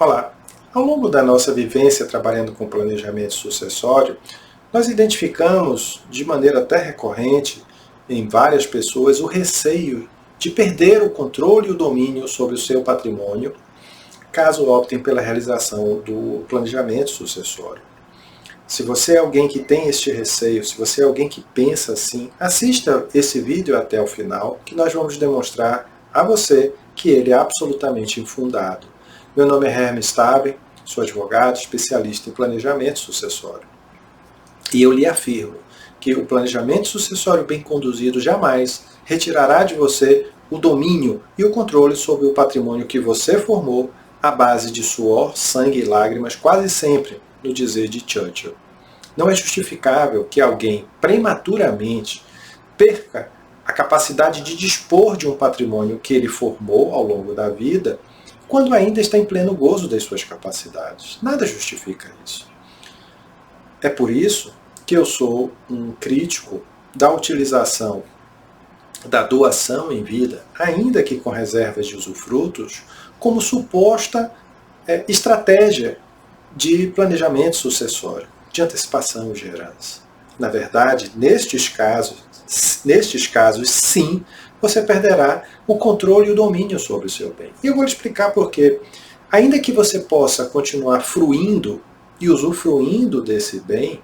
Olá! Ao longo da nossa vivência trabalhando com planejamento sucessório, nós identificamos de maneira até recorrente em várias pessoas o receio de perder o controle e o domínio sobre o seu patrimônio, caso optem pela realização do planejamento sucessório. Se você é alguém que tem este receio, se você é alguém que pensa assim, assista esse vídeo até o final, que nós vamos demonstrar a você que ele é absolutamente infundado. Meu nome é Hermes Staben, sou advogado, especialista em planejamento sucessório. E eu lhe afirmo que o planejamento sucessório bem conduzido jamais retirará de você o domínio e o controle sobre o patrimônio que você formou à base de suor, sangue e lágrimas, quase sempre no dizer de Churchill. Não é justificável que alguém prematuramente perca a capacidade de dispor de um patrimônio que ele formou ao longo da vida, quando ainda está em pleno gozo das suas capacidades. Nada justifica isso. É por isso que eu sou um crítico da utilização da doação em vida, ainda que com reservas de usufrutos, como suposta estratégia de planejamento sucessório, de antecipação de herança. Na verdade, nestes casos, sim, você perderá o controle e o domínio sobre o seu bem. E eu vou lhe explicar por quê. Ainda que você possa continuar fruindo e usufruindo desse bem,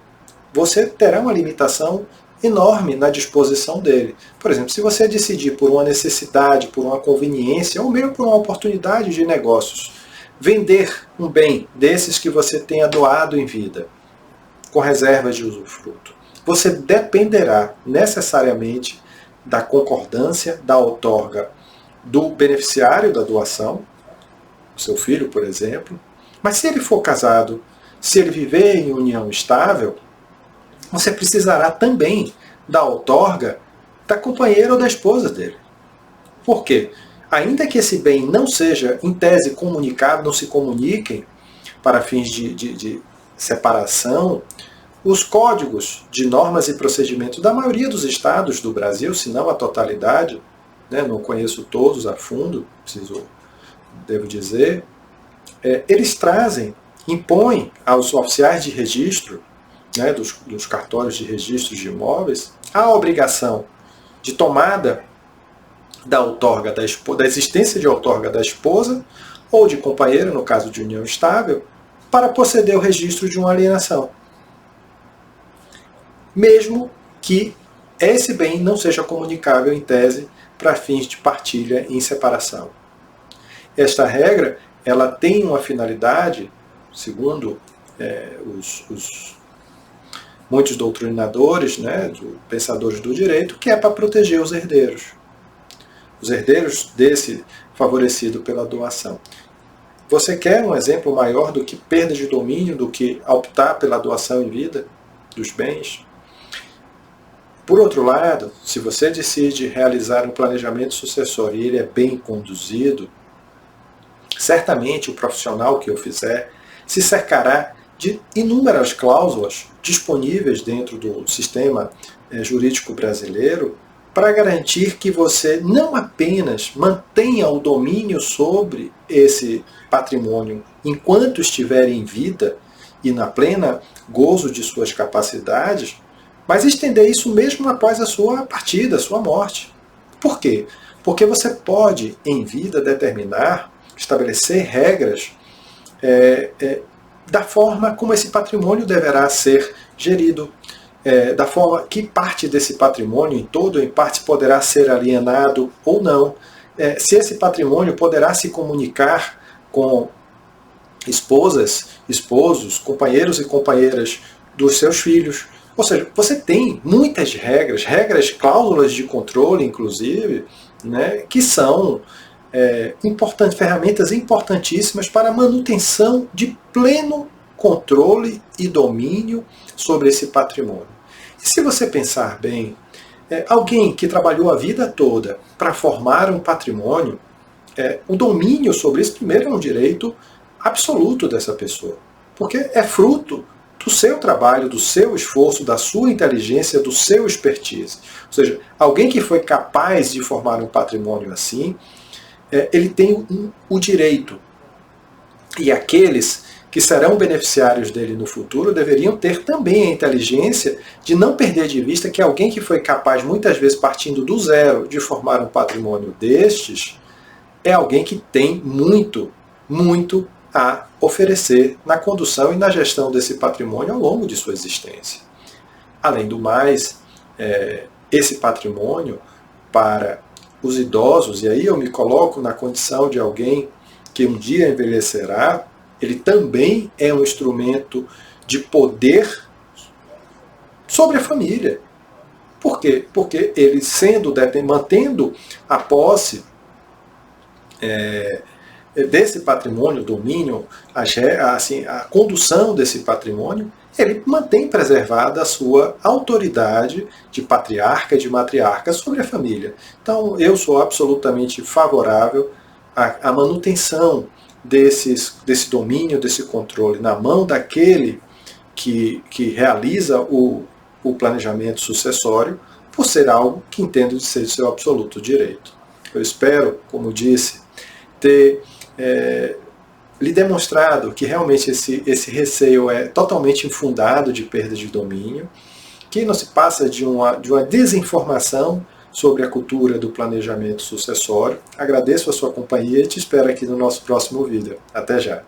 você terá uma limitação enorme na disposição dele. Por exemplo, se você decidir por uma necessidade, por uma conveniência, ou mesmo por uma oportunidade de negócios, vender um bem desses que você tenha doado em vida, com reservas de usufruto, você dependerá necessariamente da concordância, da outorga do beneficiário da doação, o seu filho, por exemplo. Mas se ele for casado, se ele viver em união estável, você precisará também da outorga da companheira ou da esposa dele. Por quê? Ainda que esse bem não seja, em tese, comunicável, não se comuniquem para fins de separação, os códigos de normas e procedimentos da maioria dos estados do Brasil, se não a totalidade, não conheço todos a fundo, devo dizer, eles impõem aos oficiais de registro, dos cartórios de registros de imóveis, a obrigação de tomada da outorga da existência de outorga da esposa ou de companheiro, no caso de união estável, para proceder ao registro de uma alienação, mesmo que esse bem não seja comunicável em tese para fins de partilha em separação. Esta regra ela tem uma finalidade, segundo muitos doutrinadores, pensadores do direito, que é para proteger os herdeiros. Os herdeiros desse favorecido pela doação. Você quer um exemplo maior do que perda de domínio, do que optar pela doação em vida dos bens? Por outro lado, se você decide realizar um planejamento sucessório e ele é bem conduzido, certamente o profissional que o fizer se cercará de inúmeras cláusulas disponíveis dentro do sistema jurídico brasileiro para garantir que você não apenas mantenha o domínio sobre esse patrimônio enquanto estiver em vida e na plena gozo de suas capacidades, mas estender isso mesmo após a sua partida, a sua morte. Por quê? Porque você pode, em vida, estabelecer regras da forma como esse patrimônio deverá ser gerido, da forma que parte desse patrimônio, em todo ou em parte, poderá ser alienado ou não, se esse patrimônio poderá se comunicar com esposas, esposos, companheiros e companheiras dos seus filhos. Ou seja, você tem muitas regras, cláusulas de controle, inclusive, que são importantes, ferramentas importantíssimas para a manutenção de pleno controle e domínio sobre esse patrimônio. E se você pensar bem, alguém que trabalhou a vida toda para formar um patrimônio, o domínio sobre isso, primeiro, é um direito absoluto dessa pessoa, porque é fruto do seu trabalho, do seu esforço, da sua inteligência, do seu expertise. Ou seja, alguém que foi capaz de formar um patrimônio assim, ele tem o direito E aqueles que serão beneficiários dele no futuro deveriam ter também a inteligência de não perder de vista que alguém que foi capaz, muitas vezes partindo do zero, de formar um patrimônio destes, é alguém que tem muito, muito a oferecer na condução e na gestão desse patrimônio ao longo de sua existência. Além do mais, esse patrimônio para os idosos, e aí eu me coloco na condição de alguém que um dia envelhecerá, ele também é um instrumento de poder sobre a família. Por quê? Porque ele mantendo a posse desse patrimônio, o domínio, a condução desse patrimônio, ele mantém preservada a sua autoridade de patriarca e de matriarca sobre a família. Então, eu sou absolutamente favorável à manutenção desse domínio, desse controle na mão daquele que realiza o planejamento sucessório, por ser algo que entendo de ser de seu absoluto direito. Eu espero, como disse, ter lhe demonstrado que realmente esse receio é totalmente infundado de perda de domínio, que não se passa de uma desinformação sobre a cultura do planejamento sucessório. Agradeço a sua companhia e te espero aqui no nosso próximo vídeo. Até já!